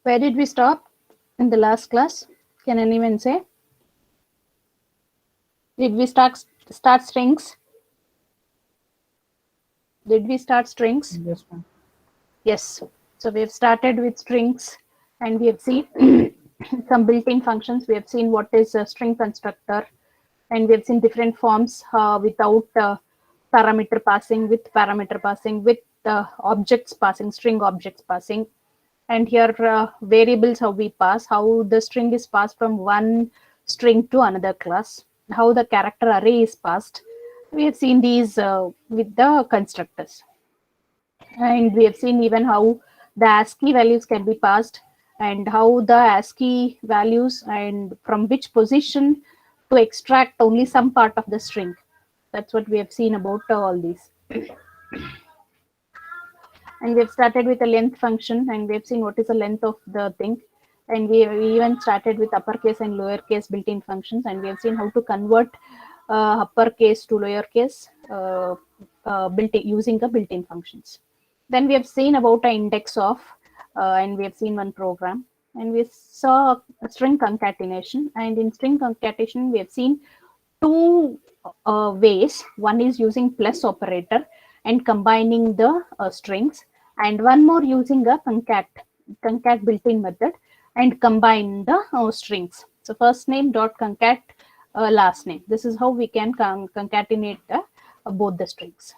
Where did we stop in the last class? Can anyone say? Did we start strings? Did we start strings? Yes, ma'am. Yes. So we have started with strings and we have seen some built-in functions. We have seen what is a string constructor, and we have seen different forms without parameter passing, with parameter passing, with objects passing, string objects passing. And here variables, how we pass, how the string is passed from one string to another class, how the character array is passed. We have seen these with the constructors. And we have seen even how the ASCII values can be passed, and how the ASCII values and from which position to extract only some part of the string. That's what we have seen about all these. And we have started with a length function, and we have seen what is the length of the thing. And we even started with uppercase and lowercase built-in functions, and we have seen how to convert uppercase to lowercase using the built-in functions. Then we have seen about an index of, and we have seen one program, and we saw a string concatenation. And in string concatenation, we have seen two ways. One is using plus operator and combining the strings, and one more using a concat built-in method and combine the strings. So first name dot concat last name. This is how we can concatenate both the strings.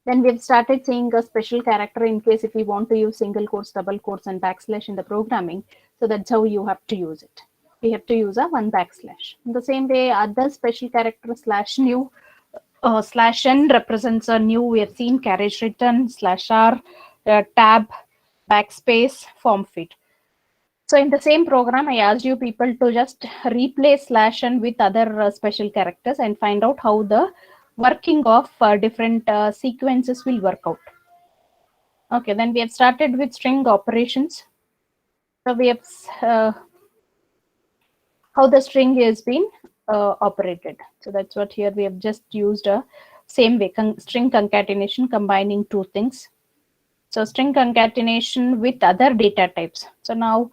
Then we've started seeing a special character in case if we want to use single quotes, double quotes, and backslash in the programming. So that's how you have to use it. We have to use a one backslash. In the same way, other special character slash new, slash n represents a new. We have seen carriage return, slash r, tab, backspace, form fit. So in the same program, I asked you people to just replace slash n with other special characters and find out how the working of different sequences will work out. Okay, then we have started with string operations. So we have how the string is being operated. So that's what here we have just used a same way, string concatenation, combining two things. So string concatenation with other data types. So now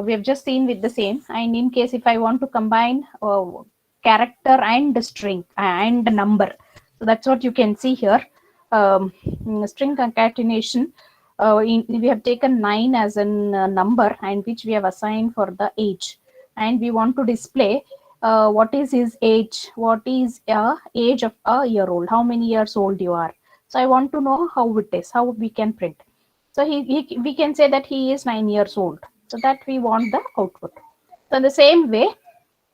we have just seen with the same, and in case if I want to combine character and string and number, so that's what you can see here. String concatenation, we have taken 9 as a number, and which we have assigned for the age, and we want to display what is his age, what is age of a year old, how many years old you are. So I want to know how it is, how we can print. So we can say that he is 9 years old. So that we want the output. So in the same way,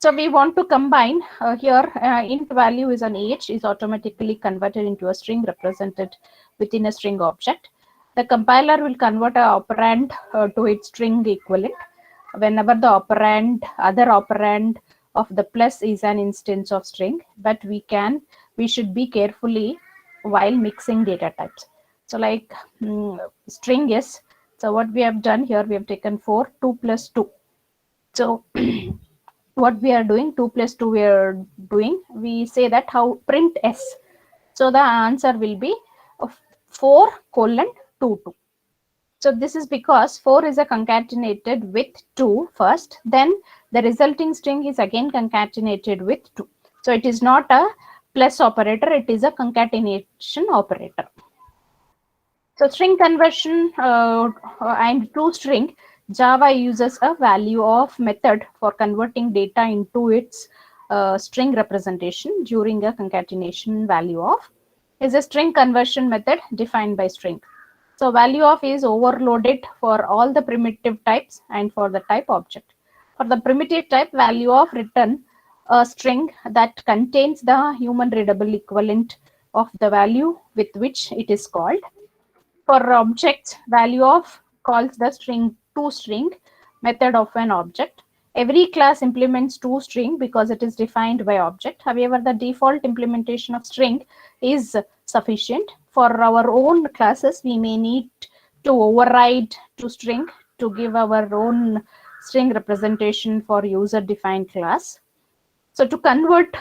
so we want to combine here int value is an age is automatically converted into a string represented within a string object. The compiler will convert an operand to its string equivalent whenever the other operand of the plus is an instance of string, but we should be carefully while mixing data types. So like string is, so what we have done here, we have taken 4, 2 plus 2. So what we are doing, 2 plus 2 we are doing, we say that how print s. So the answer will be 4 colon 2 2. So this is because 4 is a concatenated with 2 first, then the resulting string is again concatenated with 2. So it is not a plus operator, it is a concatenation operator. So string conversion and to string, Java uses a value of method for converting data into its string representation during a concatenation. Value of is a string conversion method defined by string. So value of is overloaded for all the primitive types and for the type object. For the primitive type, value of return a string that contains the human readable equivalent of the value with which it is called. For objects, value of calls the string toString method of an object. Every class implements toString because it is defined by object. However, the default implementation of string is sufficient. For our own classes, we may need to override toString to give our own string representation for user-defined class. So to convert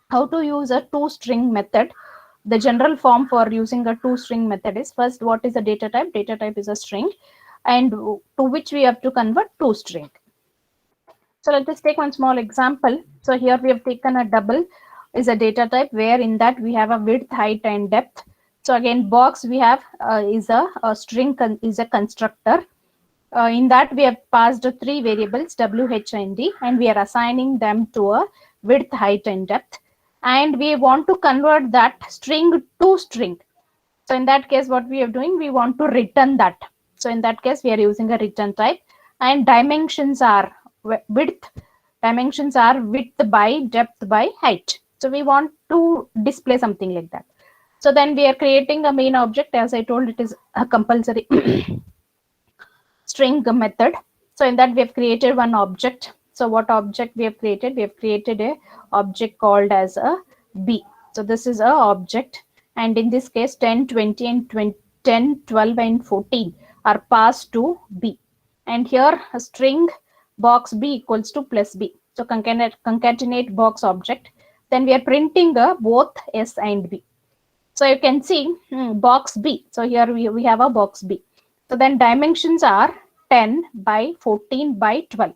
how to use a toString method, the general form for using a toString method is, first, what is the data type? Data type is a string, and to which we have to convert toString. So let us take one small example. So here we have taken a double is a data type, where in that we have a width, height, and depth. So again, box we have is a string is a constructor. In that we have passed three variables, w, h, and d, and we are assigning them to a width, height, and depth. And we want to convert that string to string. So in that case, what we are doing, we want to return that. So in that case, we are using a return type, and dimensions are width. Dimensions are width by depth by height. So we want to display something like that. So then we are creating a main object. As I told, it is a compulsory string method. So in that we have created one object. So what object we have created? We have created a object called as a b. So this is a object, and in this case 10, 20, and 10, 12, and 14 are passed to b. And here a string box b equals to plus b. So concatenate box object. Then we are printing both s and b. So you can see box b. So here we have a box b. So then dimensions are 10 by 14 by 12.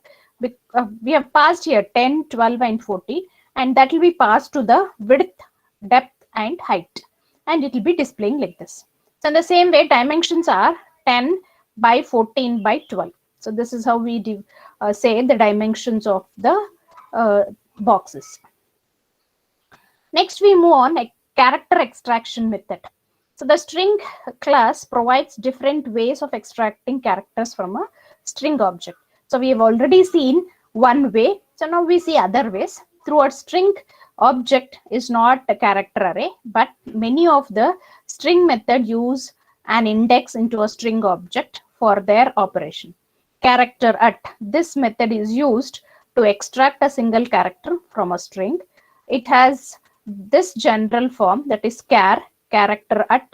We have passed here 10, 12, and 14, and that will be passed to the width, depth, and height, and it will be displaying like this. So in the same way, dimensions are 10 by 14 by 12. So this is how we say the dimensions of the boxes. Next, we move on a character extraction method. So the string class provides different ways of extracting characters from a string object. So we have already seen one way. So now we see other ways. Through a string object is not a character array, but many of the string method use an index into a string object for their operation. Character at this method is used to extract a single character from a string. It has this general form, that is character at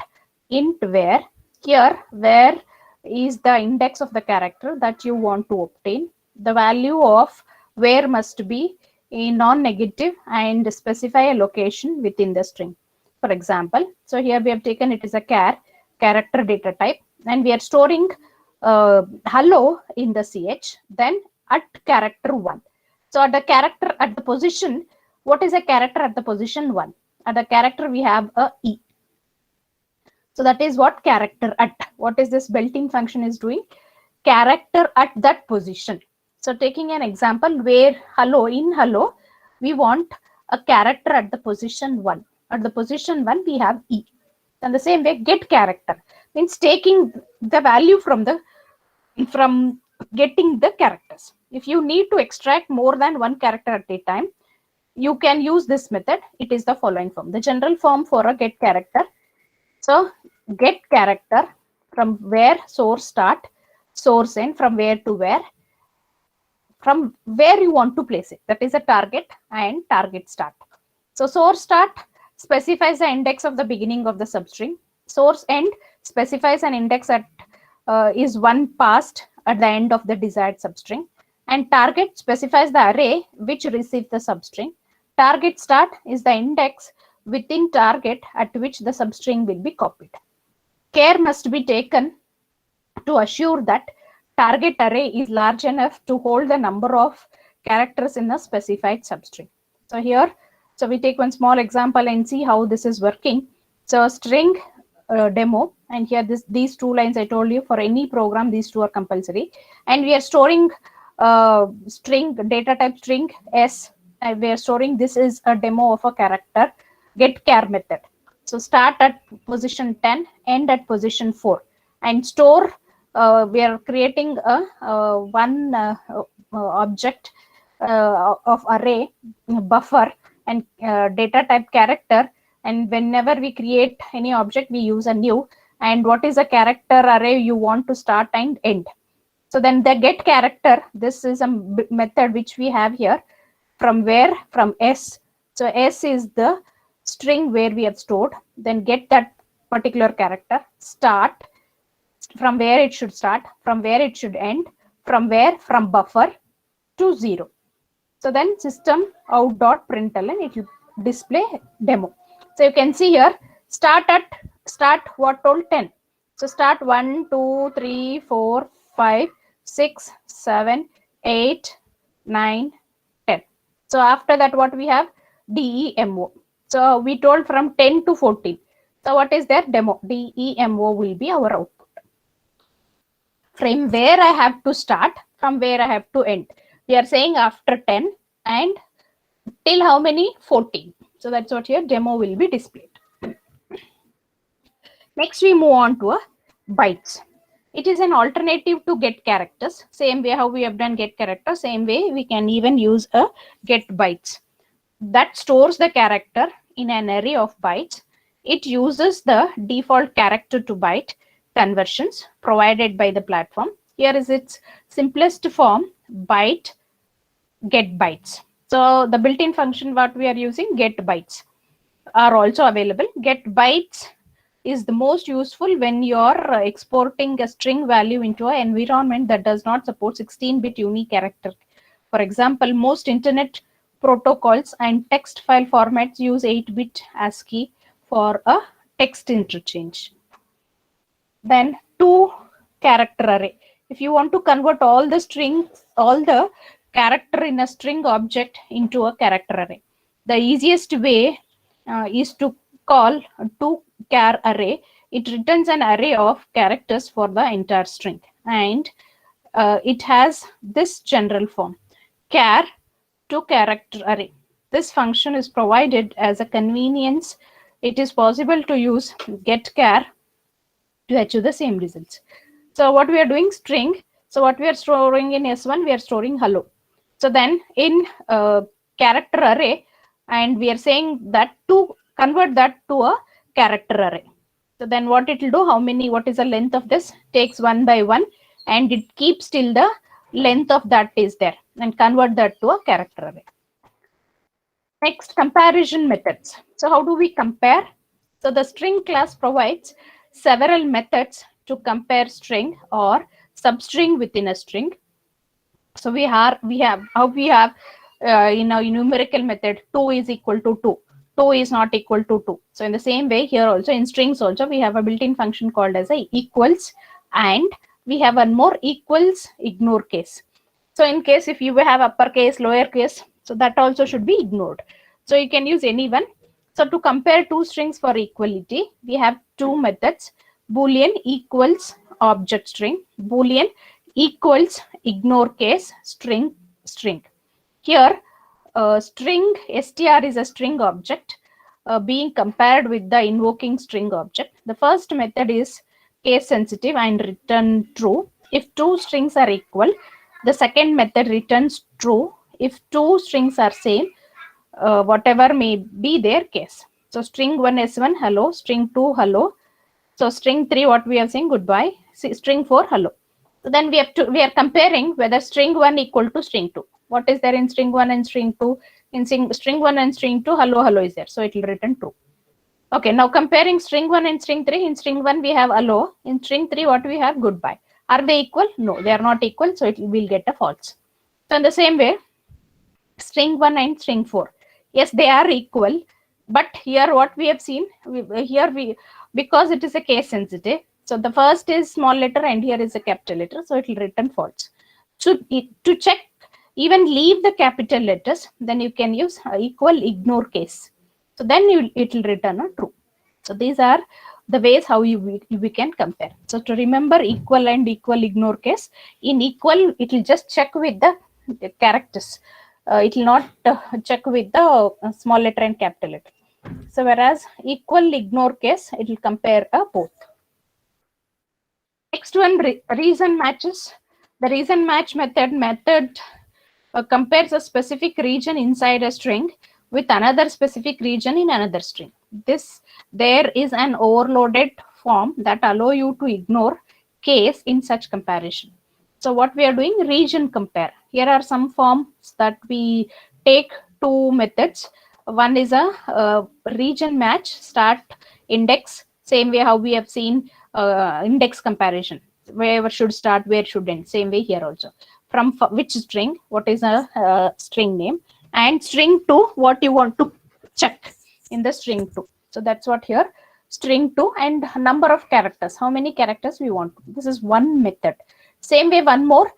int where. Here where is the index of the character that you want to obtain. The value of where must be a non-negative and specify a location within the string. For example, so here we have taken it is a character data type, and we are storing hello in the ch, then at character 1. So at the character at the position, what is a character at the position 1? At the character we have a e. So that is what character at. What is this built-in function is doing? Character at that position. So taking an example where hello, in hello, we want a character at the position 1. At the position 1 we have e. And the same way, get character means taking the value from getting the characters. If you need to extract more than one character at a time, you can use this method. It is the following form. The general form for a get character. So get character from where source start, source end, from where to where, from where you want to place it. That is a target and target start. So source start specifies the index of the beginning of the substring. Source end specifies an index at is one passed at the end of the desired substring. And target specifies the array which receives the substring. Target start is the index within target at which the substring will be copied. Care must be taken to assure that target array is large enough to hold the number of characters in a specified substring. So here, so we take one small example and see how this is working. So string demo, and here these two lines I told you, for any program these two are compulsory, and we are storing string data type string s. We are storing, this is a demo of a character get char method. So start at position 10, end at position 4, and store. We are creating a one object of array buffer and data type character, and whenever we create any object we use a new, and what is a character array you want to start and end. So then the get character, this is a method which we have here. From where? From s. So s is the string where we have stored. Then get that particular character. Start. From where it should start. From where it should end. From where? From buffer to 0. So then system out.println, it will display demo. So you can see here start what told 10. So start 1, 2, 3, 4, 5, 6, 7, 8, 9, 10. So after that, what we have? DEMO. So we told from 10 to 14. So what is their demo? DEMO will be our output. From where I have to start, from where I have to end. We are saying after 10 and till how many? 14. So that's what your demo will be displayed. Next, we move on to a bytes. It is an alternative to get characters. Same way how we have done get character, same way we can even use a get bytes. That stores the character in an array of bytes. It uses the default character to byte conversions provided by the platform. Here is its simplest form, byte get bytes. So the built-in function what we are using, get bytes, are also available. Get bytes is the most useful when you're exporting a string value into an environment that does not support 16-bit unique character. For example, most internet protocols and text file formats use 8-bit ASCII for a text interchange. Then 2-character array. If you want to convert all the strings, all the character in a string object into a character array, the easiest way is to call a 2-char array. It returns an array of characters for the entire string, and it has this general form, char 2-character array. This function is provided as a convenience. It is possible to use getChar to achieve the same results. So what we are doing, string. So what we are storing in S1, we are storing hello. So then in character array, and we are saying that to convert that to a character array. So then what it will do, how many, what is the length of this? Takes 1 by 1 and it keeps till the length of that is there and convert that to a character array. Next, comparison methods. So how do we compare? So the string class provides several methods to compare string or substring within a string. So we have in our numerical method 2 is equal to 2. 2 is not equal to 2. So in the same way here also in strings also we have a built-in function called as a equals, and we have one more equals ignore case. So in case if you have uppercase, lowercase, so that also should be ignored. So you can use any one. So to compare two strings for equality, we have two methods: Boolean equals object string, Boolean equals ignore case string. Here string str is a string object being compared with the invoking string object. The first method is case sensitive and return true if two strings are equal. The second method returns true if two strings are same, whatever may be their case. So string 1 S1 hello, string 2 hello. So string 3 what we are saying goodbye, string 4 hello. So then we are comparing whether string 1 equal to string 2. What is there in string 1 and string 2? In string 1 and string 2 hello is there, so it will return true. Okay, now comparing string 1 and string 3. In string 1 we have hello, in string 3 what we have goodbye. Are they equal? No, they are not equal, so it will get a false. So in the same way, string 1 and string 4, yes, they are equal, but here what we have seen, because it is a case sensitive, so the first is small letter and here is a capital letter, so it will return false. So to check, even leave the capital letters, then you can use equal ignore case. So then it will return a true. So these are the ways how we can compare. So to remember equal and equal ignore case, in equal it will just check with the characters. It will not check with the small letter and capital letter. So whereas equal ignore case, it will compare both. Next one, reason matches. The reason match method compares a specific region inside a string with another specific region in another string. There is an overloaded form that allow you to ignore case in such comparison. So what we are doing, region compare. Here are some forms that we take two methods. One is a region match, start index, same way how we have seen index comparison, where should start, where should end, same way here also. From which string, what is a string name, and string 2, what you want to check in the string 2. So that's what here. string 2 and number of characters, how many characters we want. This is one method. Same way, one more.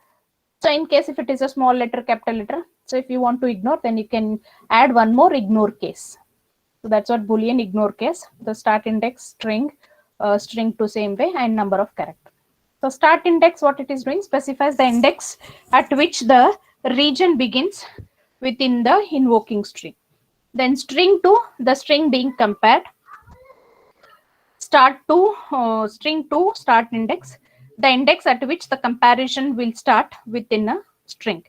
So in case if it is a small letter, capital letter, so if you want to ignore, then you can add one more ignore case. So that's what Boolean ignore case. The start index, string 2 same way, and number of characters. So start index, what it is doing, specifies the index at which the region begins within the invoking string. Then string 2, the string being compared. Start to string 2 start index, the index at which the comparison will start within a string.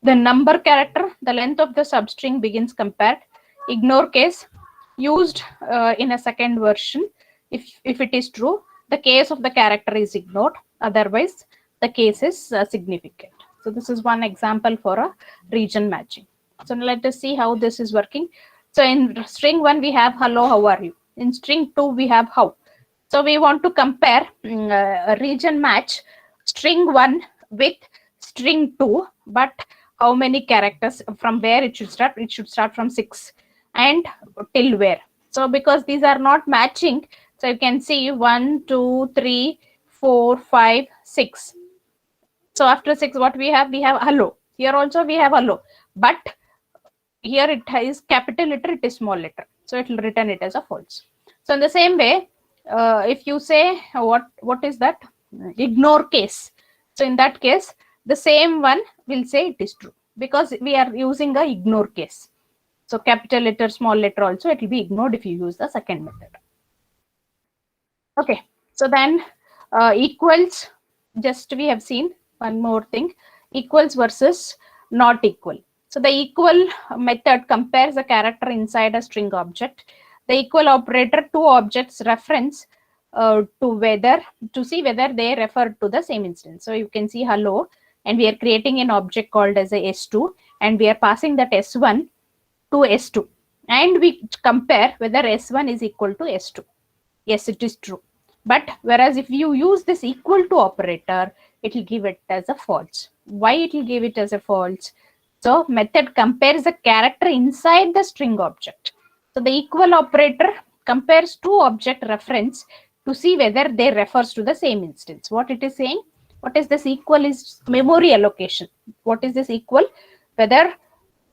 The number character, the length of the substring begins compared. Ignore case used in a second version. If it is true, the case of the character is ignored. Otherwise, the case is significant. So this is one example for a region matching. So let us see how this is working. So in string 1, we have hello, how are you? In string 2, we have how. So we want to compare a region match string 1 with string 2, but how many characters, from where it should start? It should start from 6 and till where. So because these are not matching, so you can see 1, 2, 3, 4, 5, 6. So after 6, what we have? We have hello. Here also we have hello, but here it is capital letter, it is small letter. So it will return it as a false. So in the same way, if you say what is that? Ignore case. So in that case, the same one will say it is true because we are using a ignore case. So capital letter, small letter also, it will be ignored if you use the second method. Okay, so then equals, just we have seen one more thing, equals versus not equal. So the equal method compares the character inside a string object. The equal operator, two objects reference to see whether they refer to the same instance. So you can see hello, and we are creating an object called as a S2, and we are passing that S1 to S2, and we compare whether S1 is equal to S2. Yes, it is true. But whereas if you use this equal to operator, it will give it as a false. Why it will give it as a false? So method compares the character inside the string object. So the equal operator compares two object reference to see whether they refers to the same instance. What it is saying? What is this equal is memory allocation. What is this equal? Whether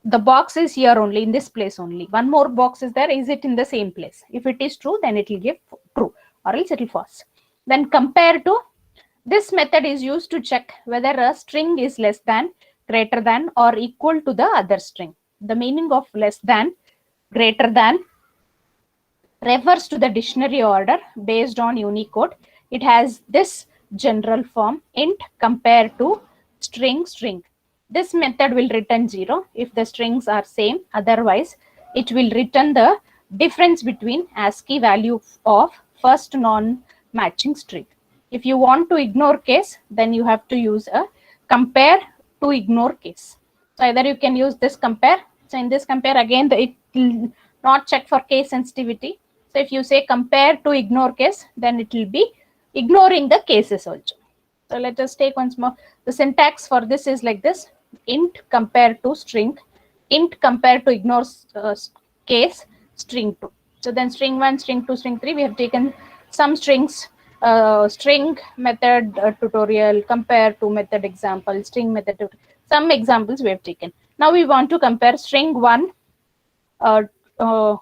the box is here only, in this place only. One more box is there. Is it in the same place? If it is true, then it will give true, or else it will false. Then compare to, this method is used to check whether a string is less than, greater than, or equal to the other string. The meaning of less than, greater than refers to the dictionary order based on Unicode. It has this general form: int compare to string string. This method will return 0 if the strings are same. Otherwise, it will return the difference between ASCII value of first non-matching string. If you want to ignore case, then you have to use a compare to ignore case. So either you can use this compare. So in this compare, again, it will not check for case sensitivity. So if you say compare to ignore case, then it will be ignoring the cases also. So let us take once more. The syntax for this is like this: int compare to string, int compare to ignore case, string 2. So then string 1, string 2, string 3, we have taken some strings, string method tutorial, compare to method example, string method, some examples we have taken. Now we want to compare string 1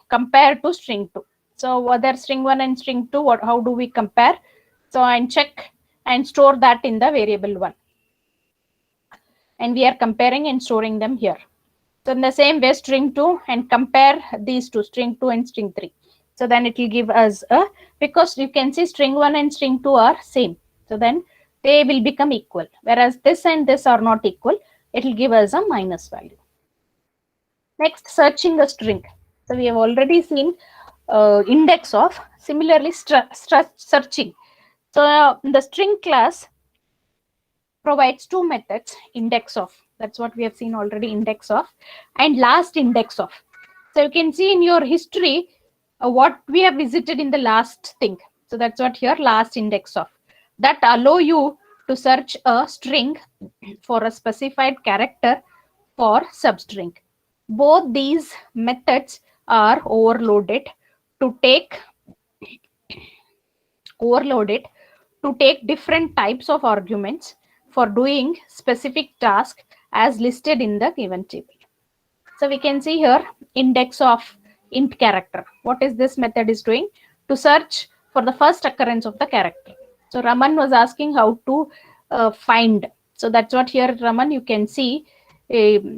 compare to string 2. So whether string 1 and string 2, how do we compare? So and check and store that in the variable 1. And we are comparing and storing them here. So in the same way, string 2 and compare these two, string 2 and string 3. So then it will give us a, because you can see string 1 and string 2 are same. So then they will become equal. Whereas this and this are not equal, it will give us a minus value. Next, searching a string. So we have already seen index of, similarly searching. So the string class provides two methods: index of, that's what we have seen already, index of, and last index of. So you can see in your history what we have visited in the last thing. So that's what here, last index of, that allow you to search a string for a specified character for substring. Both these methods are overloaded to take overload it to take different types of arguments for doing specific task as listed in the given table. So we can see here index of int character. What is this method is doing? To search for the first occurrence of the character. So Raman was asking how to find. So that's what here, Raman, you can see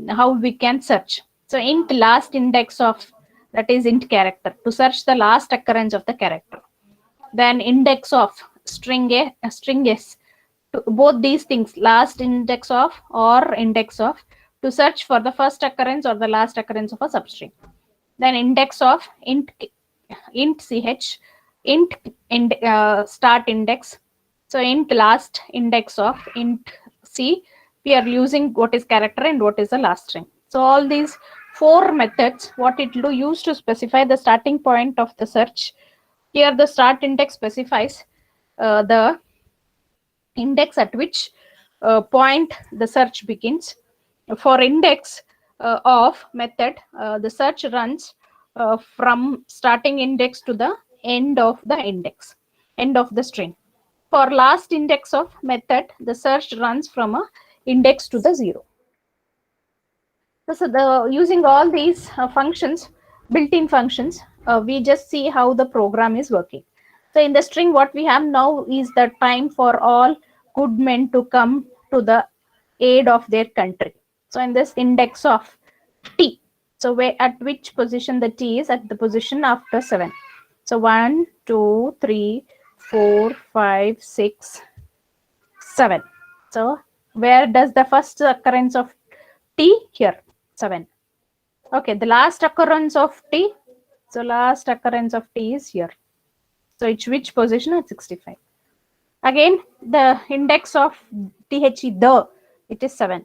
how we can search. So int last index of, that is int character, to search the last occurrence of the character. Then index of string s, both these things, last index of or index of, to search for the first occurrence or the last occurrence of a substring. Then index of int ch, int start index. So int last index of int c, we are using what is character and what is the last string. So all these four methods, what it will use to specify the starting point of the search. Here the start index specifies the index at which point the search begins. For index of method, the search runs from starting index to the end of the index, end of the string. For last index of method, the search runs from a index to the 0. So using all these functions, built-in functions, we just see how the program is working. So in the string, what we have now is the time for all good men to come to the aid of their country. So in this index of t, so where at which position the t is, at the position after 7. So 1, 2, 3, 4, 5, 6, 7. So where does the first occurrence of t? Here, 7. Okay, the last occurrence of t, so last occurrence of t is here. So it's which position? At 65. Again, the index of the, it is 7.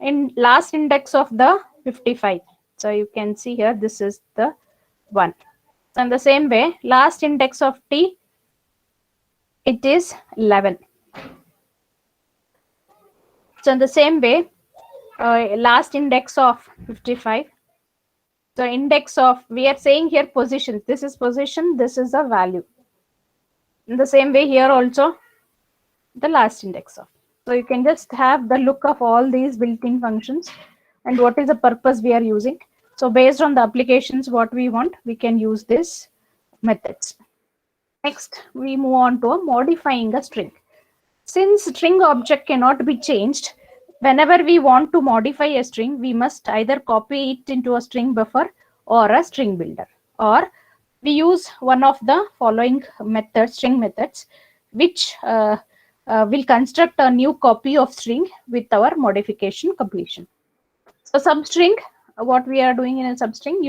In last index of the 55. So you can see here, this is the 1. And the same way, last index of t, it is 11. So in the same way, last index of 55. So index of, we are saying here position. This is position, this is a value. In the same way here also, the last index of. So you can just have the look of all these built-in functions and what is the purpose we are using. So based on the applications, what we want, we can use these methods. Next, we move on to modifying a string. Since string object cannot be changed, whenever we want to modify a string, we must either copy it into a string buffer or a string builder, or we use one of the following methods, string methods, which will construct a new copy of string with our modification completion. So substring, what we are doing in a substring,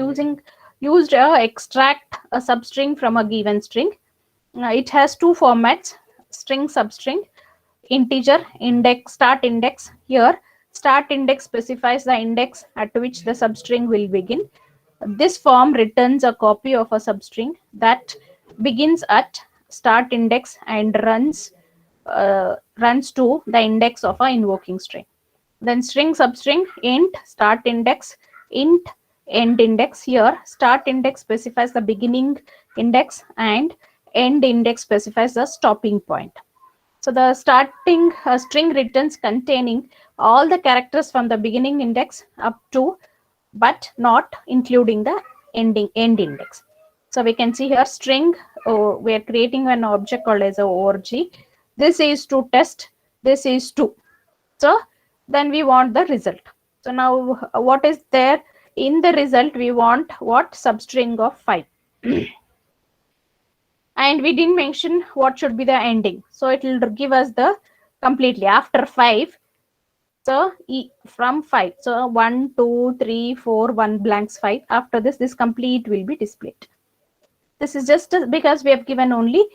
used extract a substring from a given string. It has two formats, string, substring, integer, index, start index. Here, start index specifies the index at which the substring will begin. This form returns a copy of a substring that begins at start index and runs to the index of a invoking string. Then string, substring, int, start index, int, end index. Here, start index specifies the beginning index and end index specifies the stopping point. So the starting string returns containing all the characters from the beginning index up to, but not including the end index. So we can see here string, we are creating an object called as a org. This is to test, this is to. So then we want the result. So now what is there in the result? We want what? Substring of 5. And we didn't mention what should be the ending. So it will give us the completely after 5. So from 5. So 1, 2, 3, 4, 1 blanks 5. After this, this complete will be displayed. This is just because we have given only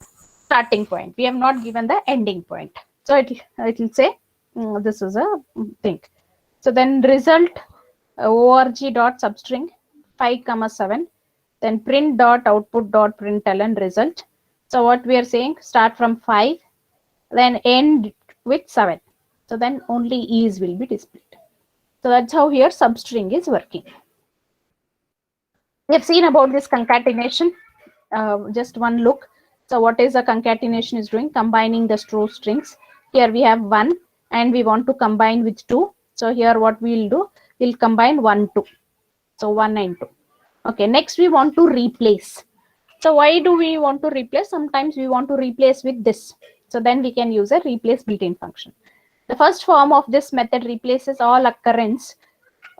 starting point. We have not given the ending point. So it will say this is a thing. So then result org.substring 5, 7. Then print dot output dot println result. So what we are saying, start from 5, then end with 7. So then only is will be displayed. So that's how here substring is working. We have seen about this concatenation. Just one look. So what is a concatenation is doing? Combining the two strings. Here we have 1 and we want to combine with 2. So here what we'll do, we'll combine 1, 2. So 1 and 2. Okay, next we want to replace. So why do we want to replace? Sometimes we want to replace with this. So then we can use a replace built-in function. The first form of this method replaces all occurrence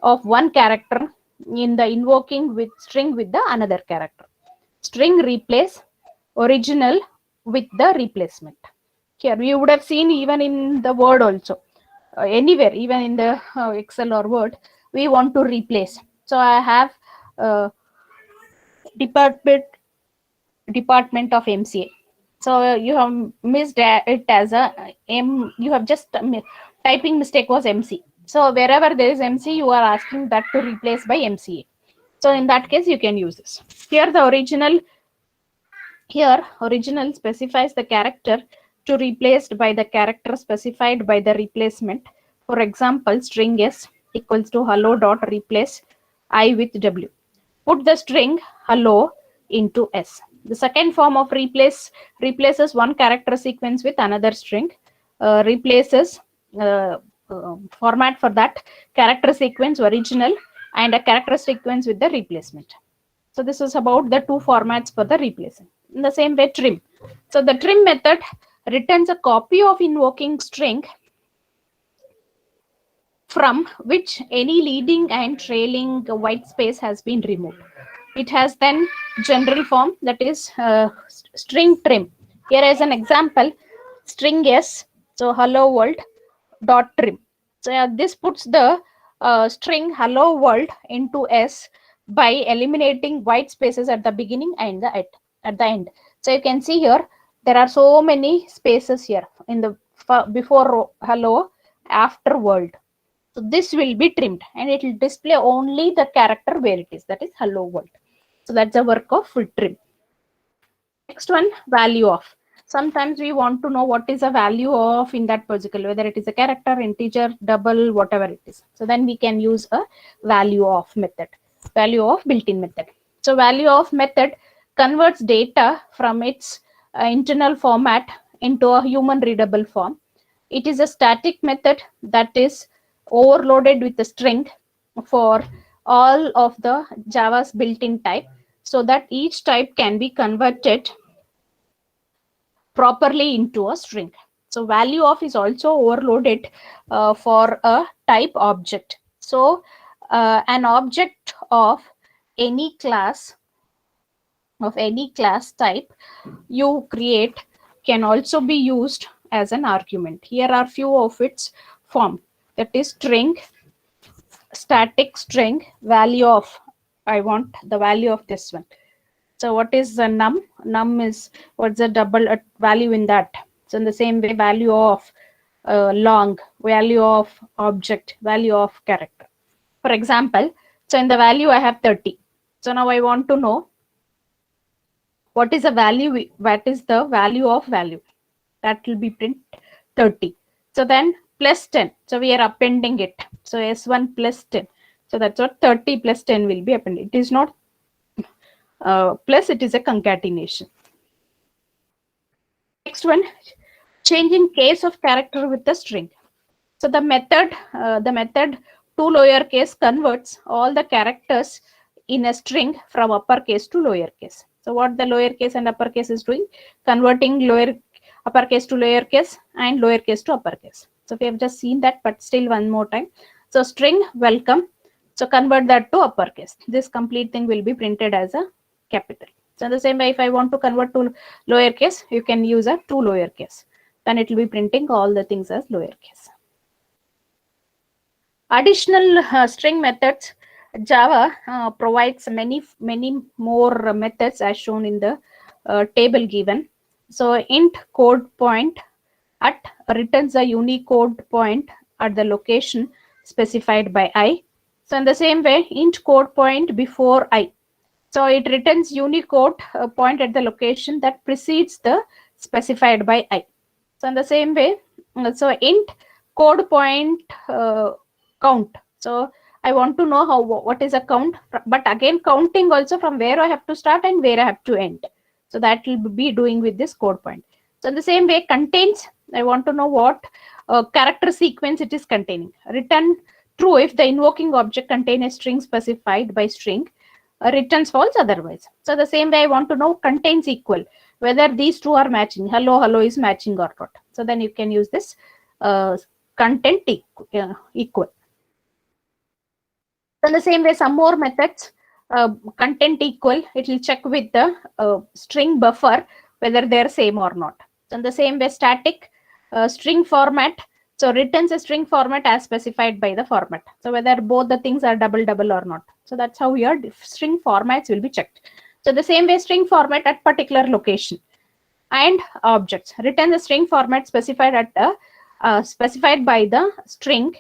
of one character in the invoking with string with the another character. String replace original with the replacement. Here you would have seen even in the Word also. Anywhere, even in the Excel or Word, we want to replace. So I have department of MCA. So you have missed it as a M. You have just typing mistake was MC. So wherever there is MC, you are asking that to replace by MCA. So in that case, you can use this. Here the original specifies the character to replaced by the character specified by the replacement. For example, string S equals to hello dot replace I with W. Put the string hello into S. The second form of replaces one character sequence with another string. Replaces format for that character sequence original and a character sequence with the replacement. So this is about the two formats for the replacing. In the same way, trim. So the trim method returns a copy of invoking string from which any leading and trailing white space has been removed. It has then general form, that is string trim. Here is an example, string S, so hello world dot trim. So this puts the string hello world into S by eliminating white spaces at the beginning and at the end. So you can see here there are so many spaces here in the before hello, after world. So this will be trimmed and it will display only the character where it is, that is hello world. So that's the work of full trim. Next one, value of. Sometimes we want to know what is the value of in that particular, whether it is a character, integer, double, whatever it is. So then we can use a value of method, value of built-in method. So value of method converts data from its internal format into a human readable form. It is a static method that is overloaded with a string for all of the Java's built-in type, so that each type can be converted properly into a string. So value of is also overloaded for a type object. So an object of any class type you create can also be used as an argument. Here are few of its form, that is string, static string, value of, I want the value of this one. So what is the num? Num is what's the double value in that. So in the same way, value of long, value of object, value of character. For example, so in the value I have 30. So now I want to know what is the value, what is the value of value. That will be print 30. So then plus 10. So we are appending it. So S1 plus 10. So that's what 30 plus 10 will be appended. It is not plus, it is a concatenation. Next one, changing case of character with the string. So the method to lowercase converts all the characters in a string from uppercase to lowercase. So what the lowercase and uppercase is doing, converting uppercase to lowercase and lowercase to uppercase. So we have just seen that, but still one more time. So string welcome. So convert that to uppercase. This complete thing will be printed as a capital. So in the same way, if I want to convert to lowercase, you can use a to lowercase. Then it will be printing all the things as lowercase. Additional string methods. Java provides many more methods as shown in the table given. So int code point at returns a Unicode point at the location specified by I. So in the same way, int code point before I. So it returns Unicode point at the location that precedes the specified by I. So in the same way, so int code point count. So I want to know what is a count, but again counting also from where I have to start and where I have to end. So that will be doing with this code point. So in the same way, contains, I want to know what character sequence it is containing. Return true if the invoking object contains a string specified by string. Returns false otherwise. So the same way, I want to know contains equal, whether these two are matching. Hello, hello is matching or not. So then you can use this content equal. So in the same way, some more methods. Content equal, it will check with the string buffer whether they're same or not. So in the same way, static string format, so returns a string format as specified by the format. So whether both the things are double or not. So that's how your string formats will be checked. So the same way, string format at particular location. And objects, return the string format specified at specified by the string.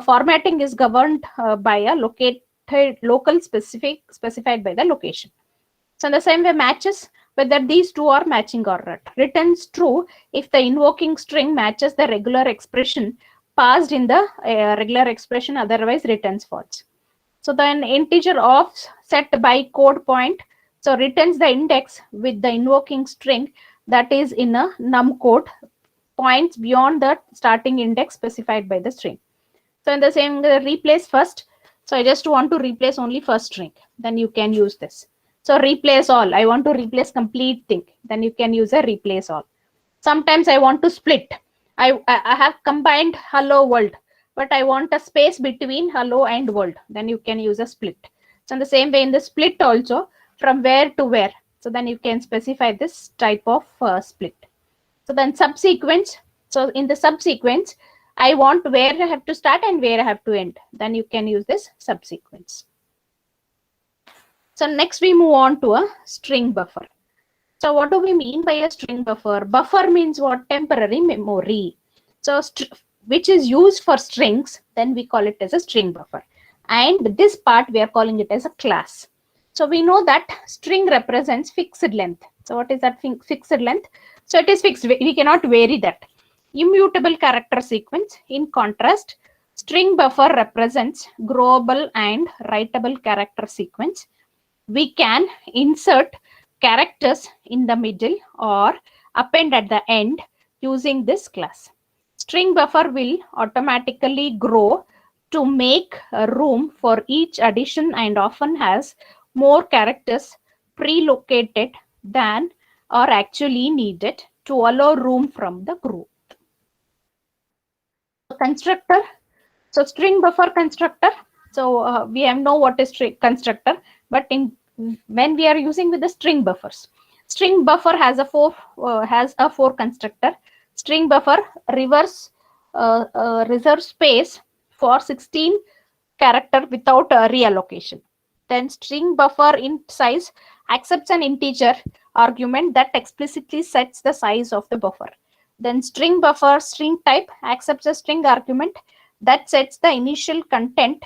Formatting is governed by a local specified by the location. So in the same way, matches, whether these two are matching or not. Returns true if the invoking string matches the regular expression passed in the regular expression, otherwise returns false. So then integer of set by code point, so returns the index with the invoking string that is in a num code points beyond the starting index specified by the string. So in the same way, replace first. So I just want to replace only first string. Then you can use this. So replace all. I want to replace complete thing. Then you can use a replace all. Sometimes I want to split. I have combined hello world, but I want a space between hello and world. Then you can use a split. So in the same way, in the split also, from where to where. So then you can specify this type of split. So then subsequence. So in the subsequence, I want where I have to start and where I have to end. Then you can use this subsequence. So next we move on to a string buffer. So what do we mean by a string buffer? Buffer means what? Temporary memory. So which is used for strings, then we call it as a string buffer. And this part we are calling it as a class. So we know that string represents fixed length. So what is that fixed length? So it is fixed. We cannot vary that. Immutable character sequence. In contrast, string buffer represents growable and writable character sequence. We can insert characters in the middle or append at the end using this class. String buffer will automatically grow to make room for each addition and often has more characters pre-located than are actually needed to allow room from the group. Constructor. So string buffer constructor. So we have know what is string constructor, but when we are using with the string buffers, string buffer has a four constructor. String buffer reserves space for 16 character without reallocation. Then string buffer int size accepts an integer argument that explicitly sets the size of the buffer. Then string buffer string type accepts a string argument that sets the initial content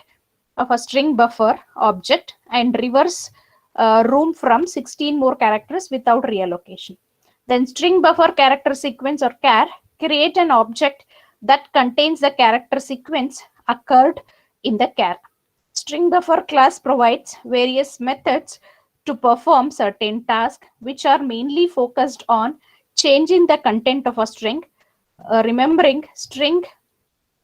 of a string buffer object and reverse room from 16 more characters without reallocation. Then string buffer character sequence or char create an object that contains the character sequence occurred in the char. String buffer class provides various methods to perform certain tasks which are mainly focused on changing the content of a string. Remembering string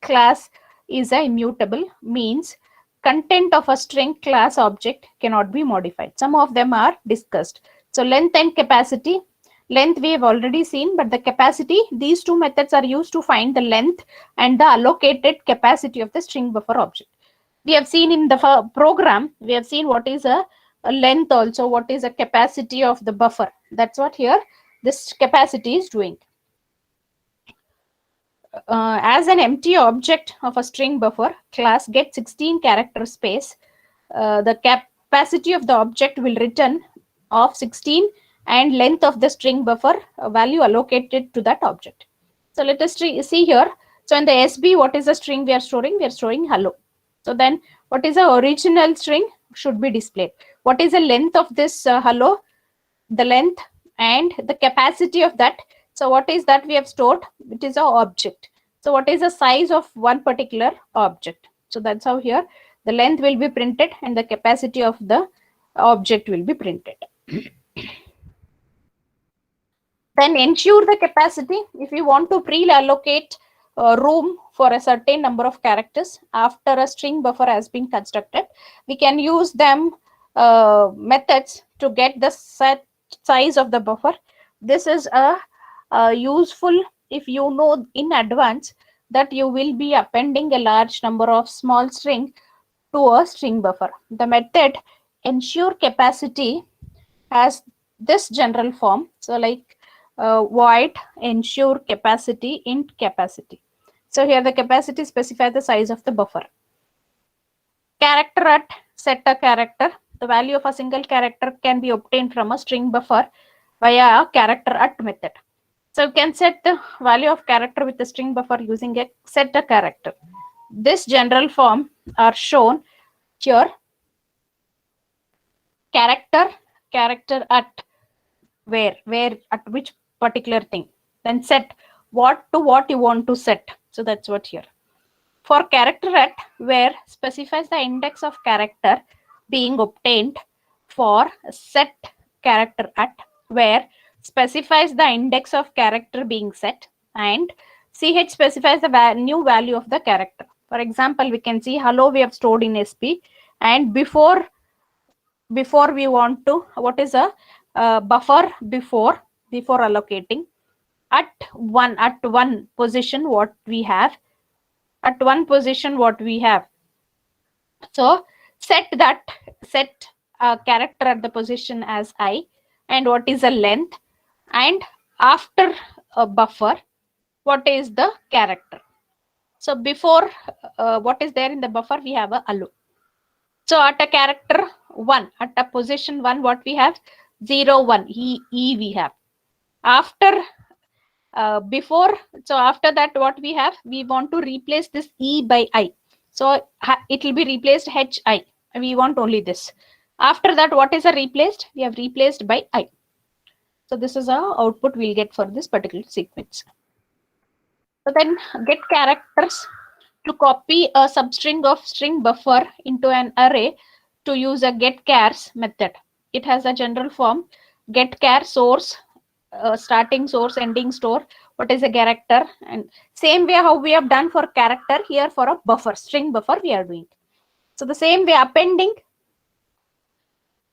class is a immutable, means content of a string class object cannot be modified. Some of them are discussed. So length and capacity. Length we have already seen, but the capacity, these two methods are used to find the length and the allocated capacity of the string buffer object. We have seen in the program, we have seen what is a length also, what is a capacity of the buffer. That's what here this capacity is doing. As an empty object of a string buffer, class gets 16 character space. The capacity of the object will return of 16 and length of the string buffer value allocated to that object. So let us see here. So in the SB, what is the string we are storing? We are storing hello. So then what is the original string should be displayed. What is the length of this hello? The length and the capacity of that. So what is that we have stored? It is an object. So what is the size of one particular object? So that's how here the length will be printed and the capacity of the object will be printed. Then ensure the capacity. If you want to pre-allocate room for a certain number of characters after a string buffer has been constructed, we can use them methods to get the set size of the buffer. This is a useful if you know in advance that you will be appending a large number of small string to a string buffer. The method ensure capacity has this general form. So like void ensure capacity int capacity. So here the capacity specifies the size of the buffer. Character at set a character. The value of a single character can be obtained from a string buffer via a character at method. So you can set the value of character with the string buffer using a set a character. This general form are shown here. Character at where at which particular thing, then set what to what you want to set. So that's what here. For character at where specifies the index of character being obtained. For set character at where specifies the index of character being set, and ch specifies the new value of the character. For example, we can see hello we have stored in sp, and before we want to, what is a buffer before allocating at one position what we have, so set character at the position as I, and what is the length, and after a buffer what is the character. So before what is there in the buffer, we have a hello. So at a character 1, at a position 1, what we have 0 1 e we have. After before, so after that what we have, we want to replace this e by I, so it will be replaced hi, we want only this. After that what is a replaced, we have replaced by I. So this is our output we'll get for this particular sequence. So then get characters. To copy a substring of string buffer into an array, to use a getChars method. It has a general form: getChar source, starting source, ending store, what is a character, and same way how we have done for character, here for a buffer, string buffer we are doing. So the same way appending.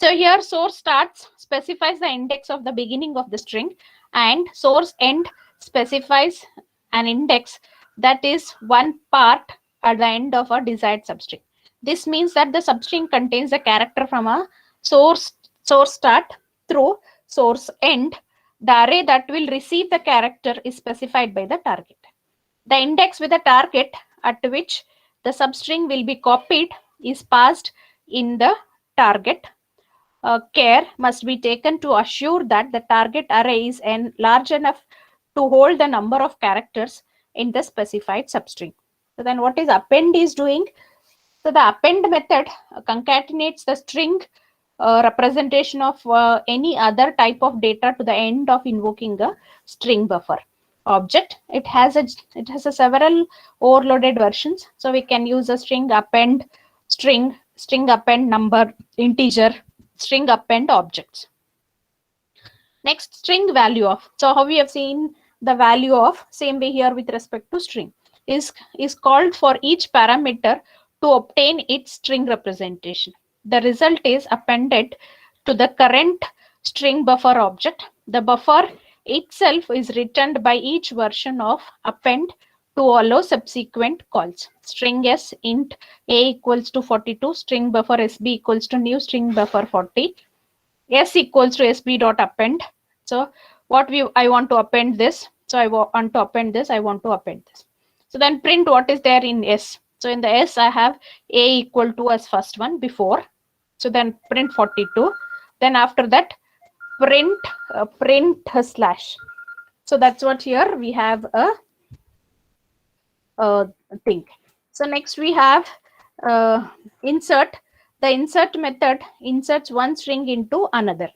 So here source starts specifies the index of the beginning of the string, and source end specifies an index that is one part at the end of a desired substring. This means that the substring contains a character from a source start through source end. The array that will receive the character is specified by the target. The index with the target at which the substring will be copied is passed in the target. Care must be taken to assure that the target array is large enough to hold the number of characters in the specified substring. So then what is append is doing? So the append method concatenates the string representation of any other type of data to the end of invoking a string buffer object. It has a several overloaded versions. So we can use a string append, string append number, integer, string append objects. Next, string value of. So how we have seen the value of, same way here with respect to string, is called for each parameter to obtain its string representation. The result is appended to the current string buffer object. The buffer itself is returned by each version of append to allow subsequent calls. String s int a equals to 42, string buffer sb equals to new string buffer 40, s equals to sb dot append. So what I want to append this. So I want to append this. I want to append this. So then print what is there in s. So in the s I have a equal to as first one before. So then print 42. Then after that print a slash. So that's what here we have a thing. So next we have insert. The insert method inserts one string into another.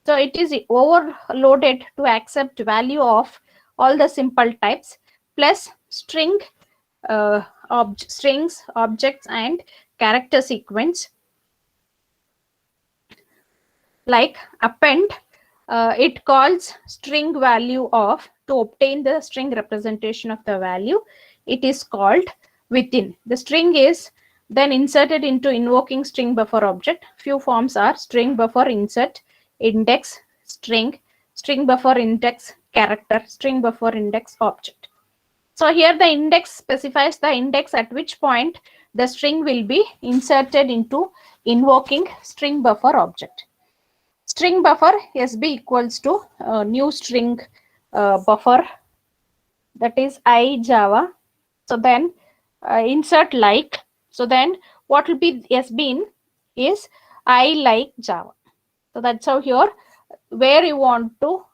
So it is overloaded to accept value of all the simple types plus string, strings, objects, and character sequence. Like append it calls string value of, to obtain the string representation of the value, it is called within. The string is then inserted into invoking string buffer object. Few forms are string buffer insert, index, string buffer index character, string buffer index object. So here the index specifies the index at which point the string will be inserted into invoking string buffer object. String buffer SB equals to new string buffer, that is I Java. So then insert like. So then what will be SB in is I like Java. So that's how here where you want to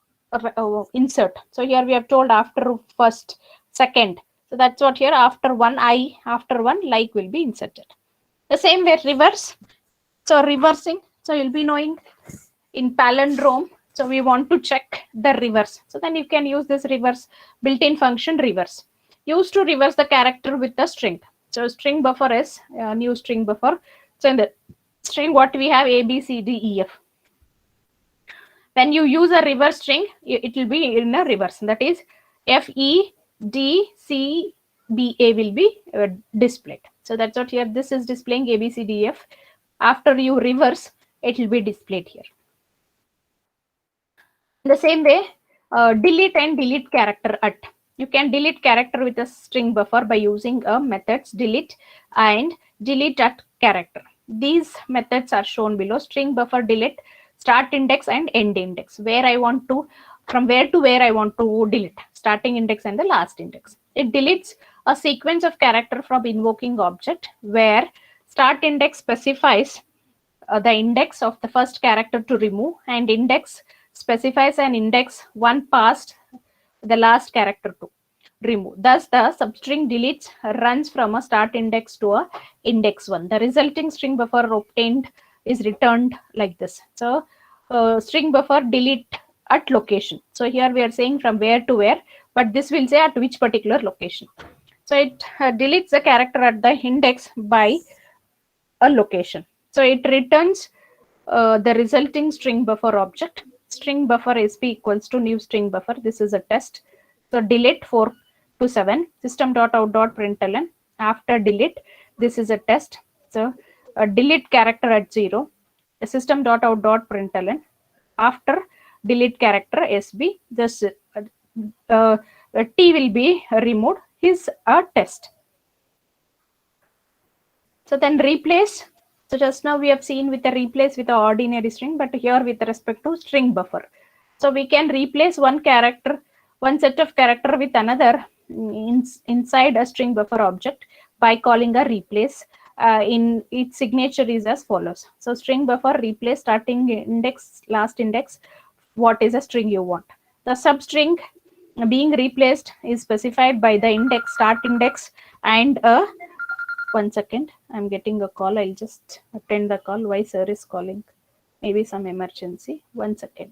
insert. So here we have told after first, second. So that's what here after one I, after one like will be inserted. The same way reverse. So reversing. So you'll be knowing in palindrome. So we want to check the reverse. So then you can use this reverse built-in function reverse. Used to reverse the character with the string. So string buffer is new string buffer. So in the string what we have A, B, C, D, E, F. When you use a reverse string, it will be in a reverse. That is F, E, D, C, B, A will be displayed. So that's what here this is displaying A, B, C, D, F. After you reverse, it will be displayed here. In the same way, delete and delete character at. You can delete character with a string buffer by using a methods delete and delete at character. These methods are shown below. String buffer delete, start index and end index. Where I want to, from where to where I want to delete, starting index and the last index. It deletes a sequence of character from invoking object where start index specifies the index of the first character to remove, and index specifies an index one past the last character to remove. Thus, the substring deletes runs from a start index to a index one. The resulting string buffer obtained is returned like this. So, string buffer delete at location. So here we are saying from where to where, but this will say at which particular location. So it deletes the character at the index by a location. So it returns the resulting string buffer object. String buffer SP equals to new string buffer. This is a test. So delete 4 to 7 system.out.println. After delete, this is a test. So delete character at 0 system.out.println. After delete character SB, this uh, T will be removed. Is a test. So then replace. So just now we have seen with the replace with the ordinary string, but here with respect to string buffer. So we can replace one character, one set of character with another inside a string buffer object by calling a replace. In its signature is as follows. So string buffer replace starting index, last index, what is a string you want. The substring being replaced is specified by the index, start index, and a 1 second, I'm getting a call. I'll just attend the call. Why sir is calling? Maybe some emergency. 1 second.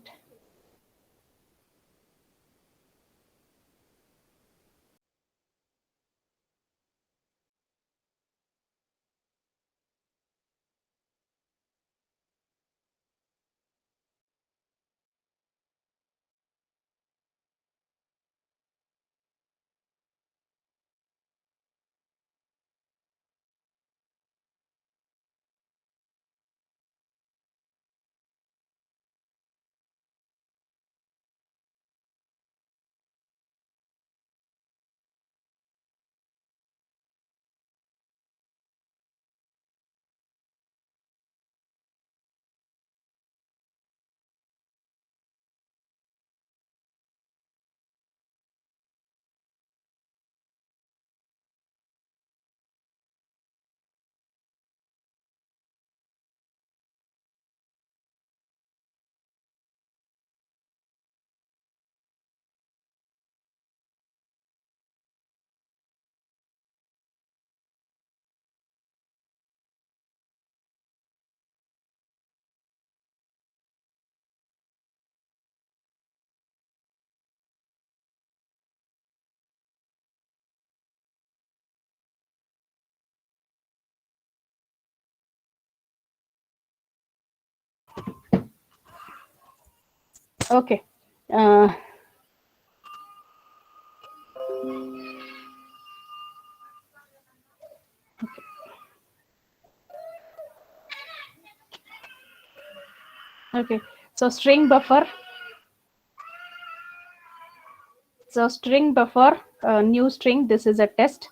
Okay. Uh, okay. So string buffer. So string buffer, new string. This is a test.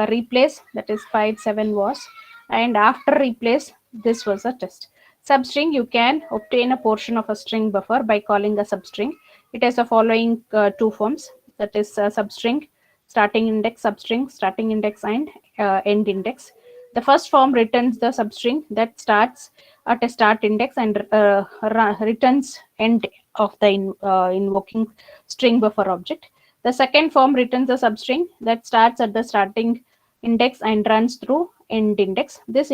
Replace, that is 57 was, and after replace, this was a test. Substring, you can obtain a portion of a string buffer by calling a substring. It has the following two forms, that is substring, starting index, substring, starting index, and end index. The first form returns the substring that starts at a start index and returns end of the invoking string buffer object. The second form returns a substring that starts at the starting index and runs through end index. This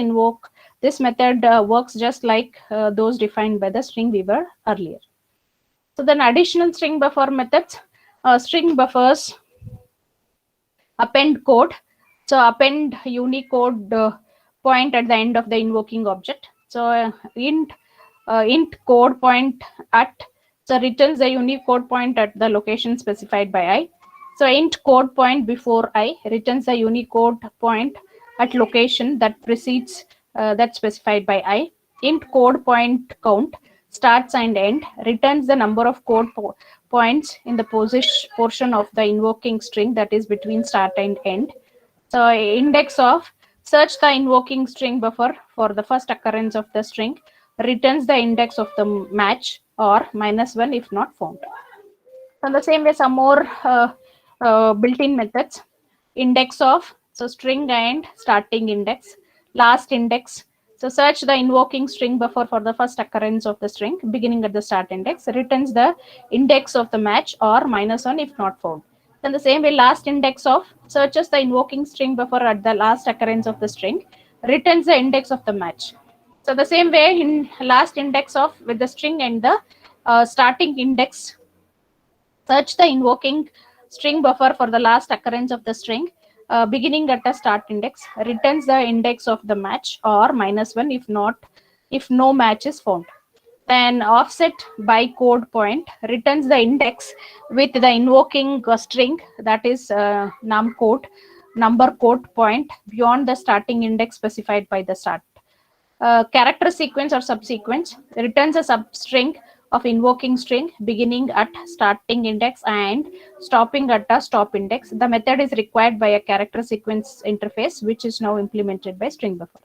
method works just like those defined by the string we were earlier. So then additional string buffer methods, string buffers append code. So append Unicode point at the end of the invoking object. So int code point at, so returns the Unicode point at the location specified by I. So int code point before I returns the Unicode point at location that precedes that specified by I. Int code point count starts and end returns the number of points in the portion of the invoking string that is between start and end. So index of, search the invoking string buffer for the first occurrence of the string, returns the index of the match, or -1 if not found. In the same way, some more built-in methods. Index of, so string and starting index. Last index, so search the invoking string buffer for the first occurrence of the string beginning at the start index, returns the index of the match, or -1 if not found. Then the same way, last index of, searches the invoking string buffer at the last occurrence of the string, returns the index of the match. So the same way, in last index of with the string and the starting index, search the invoking string buffer for the last occurrence of the string beginning at a start index, returns the index of the match, or -1 if no match is found. Then offset by code point returns the index with the invoking string, that is number code point beyond the starting index specified by the start. Character sequence or subsequence returns a substring of invoking string beginning at starting index and stopping at a stop index. The method is required by a character sequence interface, which is now implemented by string buffer.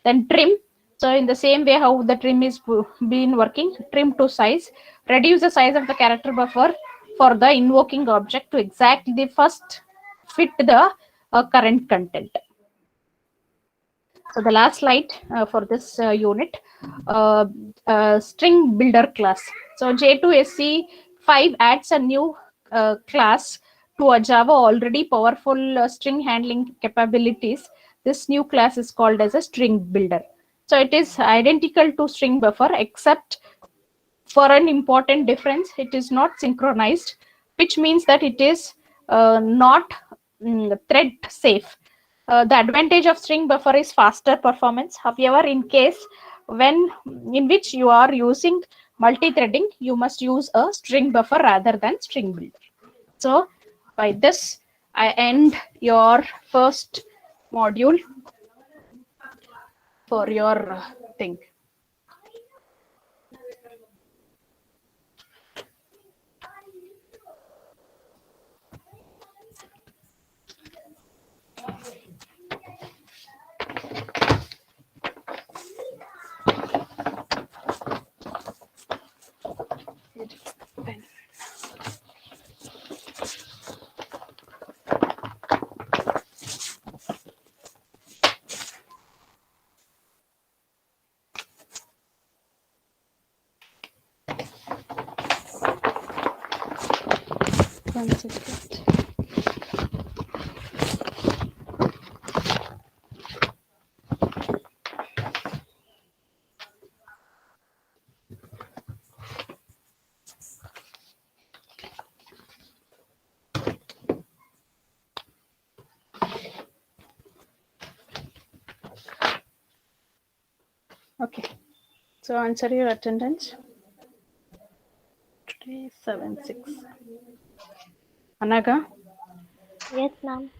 Then trim. So in the same way how the trim is been working, trim to size, reduce the size of the character buffer for the invoking object to exactly first fit the current content. So the last slide for this unit, string builder class. So J2SC5 adds a new class to a Java already powerful string handling capabilities. This new class is called as a string builder. So it is identical to string buffer, except for an important difference, it is not synchronized, which means that it is not thread safe. The advantage of string buffer is faster performance. However, in case in which you are using multi-threading, you must use a string buffer rather than string builder. So by this, I end your first module for your thing. One second. Okay. So answer your attendance. 376. Anaga, Yes, ma'am.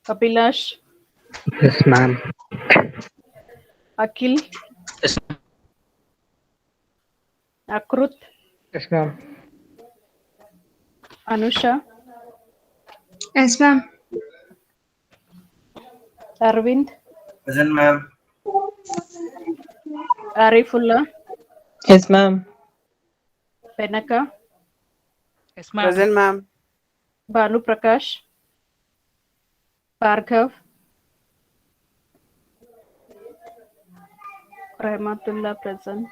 Kapilash, Yes, ma'am. Akil, Yes, Akrut, yes, ma'am. Anusha, Yes, ma'am. Arvind, Present, ma'am. Arifullah, Yes, ma'am. Penaka, Yes, ma'am. Present, ma'am. Banu Prakash, Bhargav, Rahmatullah present,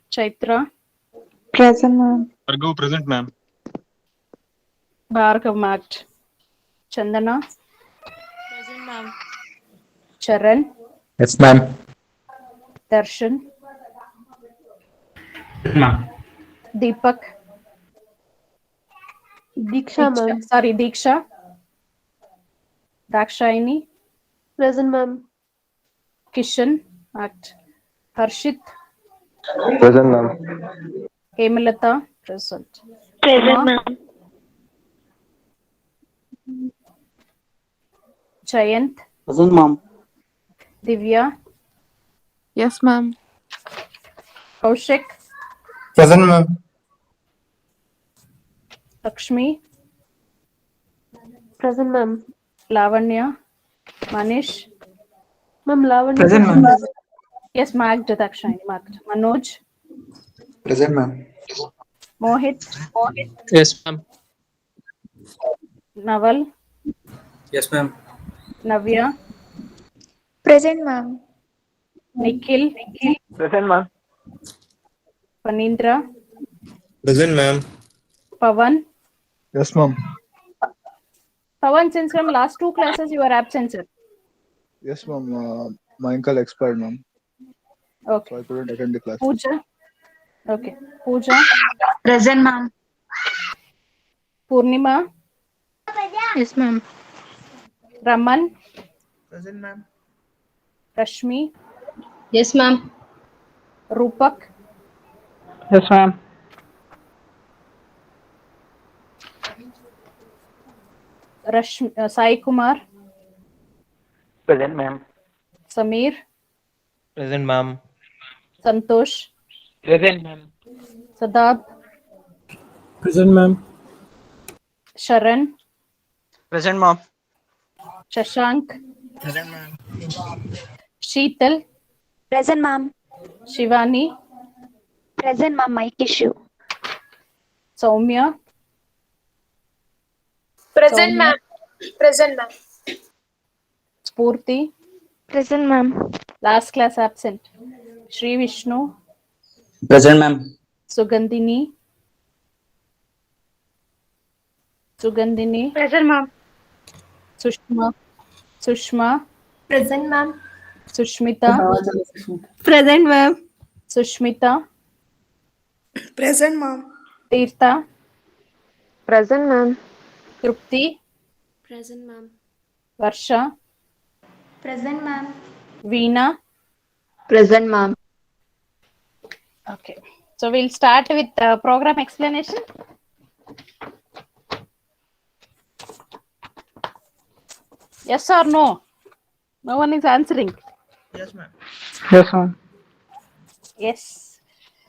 Chaitra, Present, ma'am. Argo present, ma'am. Bhargav marked, Chandana, Present, ma'am. Charan, Yes, ma'am. Darshan, Ma'am. Deepak, Diksha, ma'am. Diksha, Dakshayani, Present, ma'am. Kishan, marked, Harshit, Present, ma'am. Hemalata, present, Present, Uma, ma'am. Jayant, Present, ma'am. Divya, Yes, ma'am. Kaushik, Present, ma'am. Lakshmi, Present, ma'am. Lavanya, Manish, Ma'am, Lavanya Present, present. ma'am. yes, marked, Dakshayani, marked, Manoj, Present, ma'am. Mohit, Yes, ma'am. Naval, Yes, ma'am. Navya, Present, ma'am. Nikhil, Present, ma'am. Panindra, Present, ma'am. Pavan. Yes, ma'am. Pavan, since from last two classes you are absent, sir. Yes, ma'am. My uncle expired, ma'am. Okay. So I couldn't attend the class. Pooja. Okay. Pooja. Present, ma'am. Purnima. Yes, ma'am. Raman. Present, ma'am. Rashmi. Yes, ma'am. Rupak. Yes, ma'am. Sai Kumar. Present, ma'am. Samir. Present, ma'am. Santosh. Present, ma'am. Sadab. Present, ma'am. Sharan. Present, ma'am. Shashank. Present, ma'am. Sheetal. Present, ma'am. Shivani. Present, ma'am. Mic issue. Soumya. Present, Soumya. ma'am. Present, ma'am. Spurti. Present, ma'am. Last class absent. Shri Vishnu. Present, ma'am. Sugandhini. Sugandhini. Present, ma'am. Sushma. Sushma. Present, ma'am. Sushmita. Present, ma'am. Sushmita. Present, ma'am. Tirtha. Present, ma'am. Trupti. Present, ma'am. Varsha. Present, ma'am. Veena. Present, ma'am. Okay. So we'll start with program explanation. Yes or no? No one is answering. Yes, ma'am. Yes, ma'am. Yes.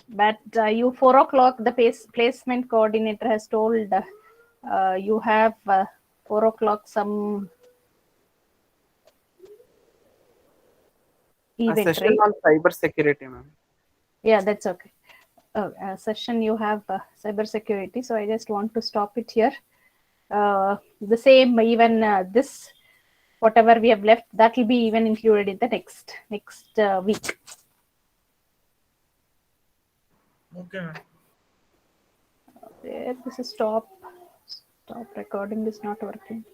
But you 4 o'clock, the placement coordinator has told you have 4 o'clock some A event, session right? on cyber security, ma'am. Yeah, that's okay. Session you have cyber security. So I just want to stop it here. The same, even this, whatever we have left, that will be even included in the next week. Okay, ma'am. There, this is stop recording is not working.